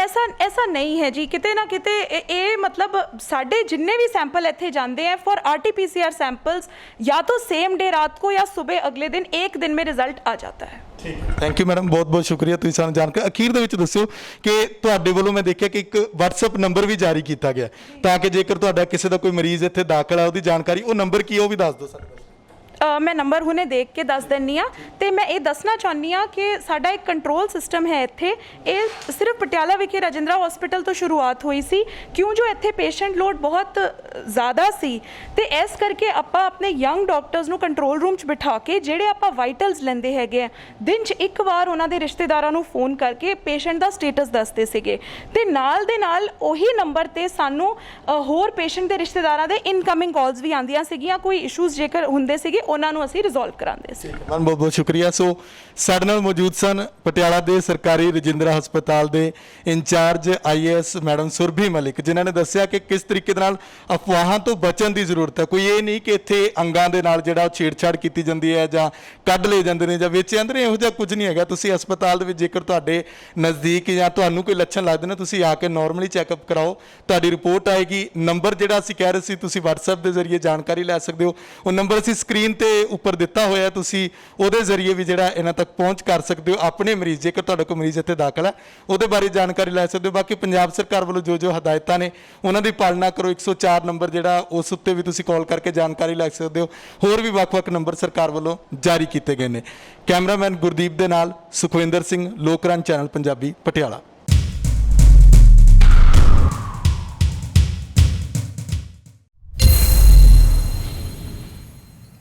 ऐसा नहीं है जी, किते ना किते ये मतलब साढ़े जिन्ने भी सैंपल इत्थे जाते हैं फॉर RT-PCR सैंपल्स, या तो सेम डे रात को या सुबह अगले दिन, एक दिन में रिजल्ट आ जाता है। ਥੈਂਕ ਯੂ ਮੈਡਮ, ਬਹੁਤ ਬਹੁਤ ਸ਼ੁਕਰੀਆ ਤੁਸੀਂ ਸਾਨੂੰ ਜਾਣਕਾਰੀ। ਅਖੀਰ ਦੇ ਵਿੱਚ ਦੱਸਿਓ ਕਿ ਤੁਹਾਡੇ ਵੱਲੋਂ ਮੈਂ ਦੇਖਿਆ ਕਿ ਇੱਕ WhatsApp ਨੰਬਰ ਵੀ ਜਾਰੀ ਕੀਤਾ ਗਿਆ, ਤਾਂ ਕਿ ਜੇਕਰ ਤੁਹਾਡਾ ਕਿਸੇ ਦਾ ਕੋਈ ਮਰੀਜ਼ ਇੱਥੇ ਦਾਖਲ ਹੈ, ਉਹਦੀ ਜਾਣਕਾਰੀ, ਉਹ ਨੰਬਰ ਕੀ ਹੈ ਉਹ ਵੀ ਦੱਸ ਦਿਓ ਸਾਨੂੰ। ਮੈਂ ਨੰਬਰ ਹੁਣੇ ਦੇਖ ਕੇ ਦੱਸ ਦਿੰਦੀ ਹਾਂ। ਤੇ ਮੈਂ ਇਹ ਦੱਸਣਾ ਚਾਹੁੰਦੀ ਹਾਂ ਕਿ ਸਾਡਾ ਇੱਕ ਕੰਟਰੋਲ ਸਿਸਟਮ ਹੈ ਇੱਥੇ। ਇਹ ਸਿਰਫ ਪਟਿਆਲਾ ਵਿਖੇ ਰਾਜਿੰਦਰਾ ਹਸਪੀਟਲ ਤੋਂ ਸ਼ੁਰੂਆਤ ਹੋਈ ਸੀ, ਕਿਉਂ ਜੋ ਇੱਥੇ ਪੇਸ਼ੈਂਟ ਲੋਡ ਬਹੁਤ ਜ਼ਿਆਦਾ ਸੀ, ਤੇ ਇਸ ਕਰਕੇ ਆਪਾਂ ਆਪਣੇ ਯੰਗ ਡਾਕਟਰਸ ਨੂੰ ਕੰਟਰੋਲ ਰੂਮ 'ਚ ਬਿਠਾ ਕੇ, ਜਿਹੜੇ ਆਪਾਂ ਵਾਈਟਲਸ ਲੈਂਦੇ ਹੈਗੇ ਆ, ਦਿਨ 'ਚ ਇੱਕ ਵਾਰ ਉਹਨਾਂ ਦੇ ਰਿਸ਼ਤੇਦਾਰਾਂ ਨੂੰ ਫੋਨ ਕਰਕੇ ਪੇਸ਼ੈਂਟ ਦਾ ਸਟੇਟਸ ਦੱਸਦੇ ਸੀਗੇ, ਤੇ ਨਾਲ ਦੇ ਨਾਲ ਉਹੀ ਨੰਬਰ 'ਤੇ ਸਾਨੂੰ ਹੋਰ ਪੇਸ਼ੈਂਟ ਦੇ ਰਿਸ਼ਤੇਦਾਰਾਂ ਦੇ ਇਨਕਮਿੰਗ ਕਾਲਸ ਵੀ ਆਉਂਦੀਆਂ ਸੀਗੀਆਂ। ਕੋਈ ਇਸ਼ੂਜ਼ ਜੇਕਰ ਹੁੰਦੇ ਸੀਗੇ, ਉਹਨਾਂ ਨੂੰ ਅਸੀਂ ਰਿਜ਼ੋਲਵ ਕਰਾਉਂਦੇ ਸੀ। ਮੈਮ ਬਹੁਤ ਬਹੁਤ ਸ਼ੁਕਰੀਆ। ਸੋ ਸਾਡੇ ਨਾਲ ਮੌਜੂਦ ਸਨ ਪਟਿਆਲਾ ਦੇ ਸਰਕਾਰੀ ਰਜਿੰਦਰਾ ਹਸਪਤਾਲ ਦੇ incharge IAS madam Surbhi Malik, ਜਿਨ੍ਹਾਂ ਨੇ ਦੱਸਿਆ ਕਿ ਕਿਸ ਤਰੀਕੇ ਦੇ ਨਾਲ ਅਫਵਾਹਾਂ ਤੋਂ ਬਚਣ ਦੀ ਜ਼ਰੂਰਤ ਹੈ। ਕੋਈ ਇਹ ਨਹੀਂ ਕਿ ਇੱਥੇ ਅੰਗਾਂ ਦੇ ਨਾਲ ਜਿਹੜਾ ਉਹ ਛੇੜਛਾੜ ਕੀਤੀ ਜਾਂਦੀ ਹੈ ਜਾਂ ਕੱਢ ਲਏ ਜਾਂਦੇ ਨੇ ਜਾਂ ਵੇਚੇ ਜਾਂਦੇ ਨੇ, ਇਹੋ ਜਿਹਾ ਕੁਝ ਨਹੀਂ ਹੈਗਾ। ਤੁਸੀਂ ਹਸਪਤਾਲ ਦੇ ਵਿੱਚ ਜੇਕਰ ਤੁਹਾਡੇ ਨਜ਼ਦੀਕ ਜਾਂ ਤੁਹਾਨੂੰ ਕੋਈ ਲੱਛਣ ਲੱਗਦੇ ਨੇ, ਤੁਸੀਂ ਆ ਕੇ ਨਾਰਮਲੀ ਚੈੱਕਅਪ ਕਰਾਓ, ਤੁਹਾਡੀ ਰਿਪੋਰਟ ਆਏਗੀ। ਨੰਬਰ ਜਿਹੜਾ ਅਸੀਂ ਕਹਿ ਰਹੇ ਸੀ, ਤੁਸੀਂ WhatsApp ਦੇ ਜ਼ਰੀਏ ਜਾਣਕਾਰੀ ਲੈ ਸਕਦੇ ਹੋ। ਉਹ ਨੰਬਰ ਅਸੀਂ ਸਕਰੀਨ ਤੇ ਉੱਪਰ ਦਿੱਤਾ ਹੋਇਆ, ਤੁਸੀਂ ਉਹਦੇ ਜ਼ਰੀਏ ਵੀ ਜਿਹੜਾ ਇਹਨਾਂ ਤੱਕ ਪਹੁੰਚ ਕਰ ਸਕਦੇ ਹੋ। ਆਪਣੇ ਮਰੀਜ਼, ਜੇਕਰ ਤੁਹਾਡਾ ਕੋਈ ਮਰੀਜ਼ ਇੱਥੇ ਦਾਖਲ ਹੈ, ਉਹਦੇ ਬਾਰੇ ਜਾਣਕਾਰੀ ਲੈ ਸਕਦੇ ਹੋ। ਬਾਕੀ ਪੰਜਾਬ ਸਰਕਾਰ ਵੱਲੋਂ ਜੋ ਹਦਾਇਤਾਂ ਨੇ, ਉਹਨਾਂ ਦੀ ਪਾਲਣਾ ਕਰੋ। 104 ਨੰਬਰ ਜਿਹੜਾ, ਉਸ ਉੱਤੇ ਵੀ ਤੁਸੀਂ ਕਾਲ ਕਰਕੇ ਜਾਣਕਾਰੀ ਲੈ ਸਕਦੇ ਹੋ। ਹੋਰ ਵੀ ਵੱਖ-ਵੱਖ ਨੰਬਰ ਸਰਕਾਰ ਵੱਲੋਂ ਜਾਰੀ ਕੀਤੇ ਗਏ ਨੇ। ਕੈਮਰਾਮੈਨ ਗੁਰਦੀਪ ਦੇ ਨਾਲ ਸੁਖਵਿੰਦਰ ਸਿੰਘ, ਲੋਕਰਾਜ ਚੈਨਲ ਪੰਜਾਬੀ, ਪਟਿਆਲਾ।